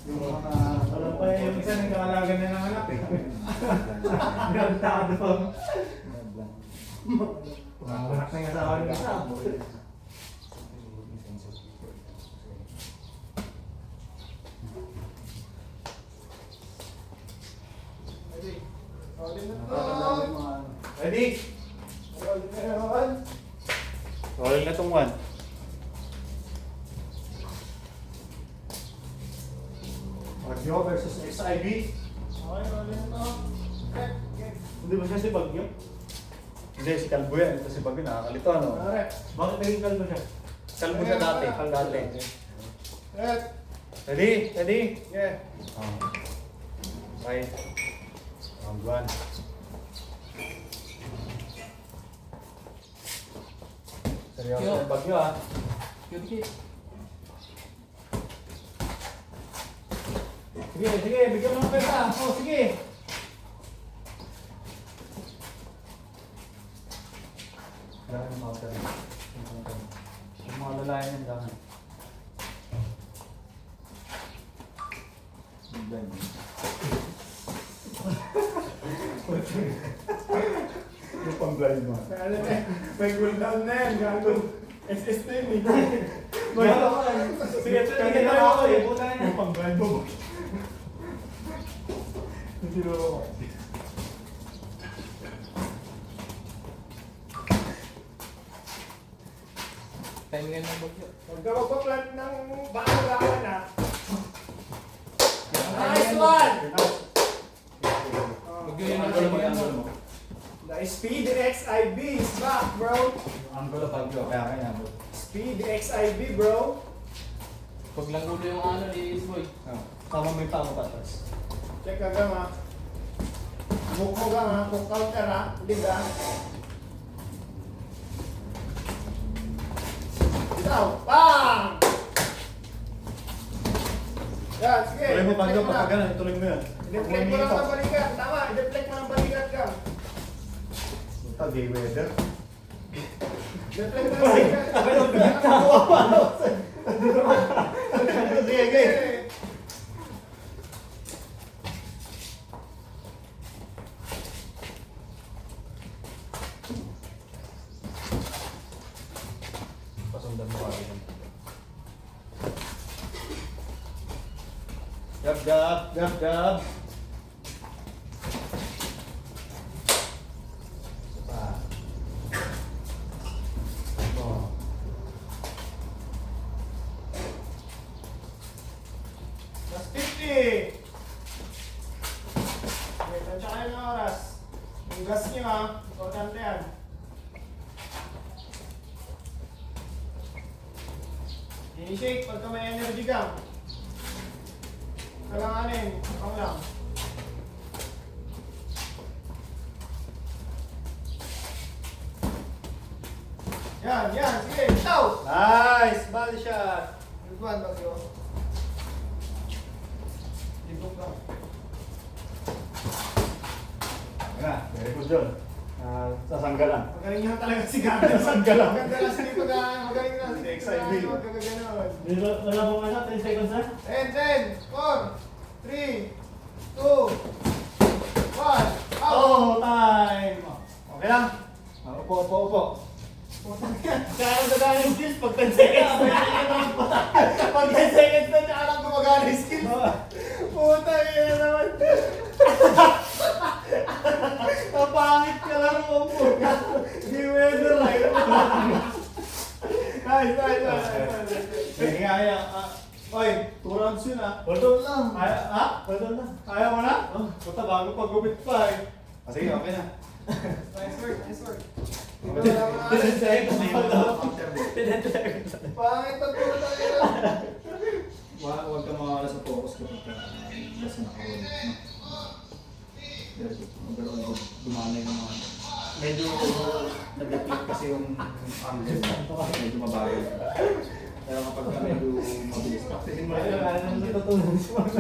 Yung mga... Alam pa yung isa nag-aalaga na ng anak eh. Nagtado pa. Anak na yung asawa ng isa. Ready? Rolling na tong one. Bagyo versus XIB. Okay, rolling na to. Hindi ba siya si Bagyo? Hindi, si Kalbo yan. Ito si Bagyo, nakakalito ano? Bakit naging Kalbo siya? Kalbo siya dati. Ready? Ready? Yeah. Okay. Round one. Seryoso yung Bagyo ah. Sige, sige, bigyan mo ng pera. Oh, sige. Dahil yung mga pera. Yung mga lalayan yan, dahil. Yung pang-blind mo. May cooldown na yan, gago. SS na yun eh. Sige, kanina ako eh. Puta na yung pang-blind mo. Hindi na ako. Timingan ng bagyo. Huwag ka magpa-plant ng bakalawan ha. Nice one! Bagyo yun ang timingan mo. The Speed XIB is back, bro. Ang gulo Bagyo, kaya kaya bro. Speed XIB, bro. Pag lang ulo yung ano ni Isboy. Tama mo yung tama patas. Check ka gang ha. Book mo gang ha. Kung counter ha. Lead ha. Bitaw. Bang! Yan, sige. Tuloy mo Bagyo, deflect mo kapag na. ganun, tuloy mo yan. I-deflect mo lang ng balikat. Tama, i-deflect mo ng balikat ka. Puta, gay weather. I-deflect mo ng balikat. Sige, sige. Pasundan mo kami. Gab. Plus 50! Okay, tansya kayo ng oras. Yung gas nyo ha, importante yan. I-shake pagka may energy ka. Kalanganin, pang lang. Yan, sige, bitaw! Nice! Body shot! Good one, Bagyo. Libog ka. Nga, very good yun. Sasanggalan. Magaling lang talaga si Ganda. Sanggalan. Maganda lang si magaling lang. Si XIB. Magkagano'n. Wala pong ano, 10 seconds na? 10, 4, 3, 2, 1, out! Oh, time! Okay lang? Upo. Kaya ang gagana yung skills pag 10 seconds na. Pag 10 seconds na, tsaka lang gumagana yung skills. Puta, yun naman. Kapangit ka lang mo po. Di weather lang. Nice. Sige nga, oy, 2 rounds yun ah. Hold on lang. Hold on lang. Ayaw mo na? Puta, bago pag-gupit pa eh. Sige, okay na. Nice work. 10 seconds. Pangit ang puta nila. Huwag ka makakala sa focus kapag nasa nakaroon. Overall, dumana yung mga... Medyo nag-deflect kasi yung angle. Medyo mabagal. Pero kapag ka medyo mabilis, practicein mo lang. Ano natutunan sa mga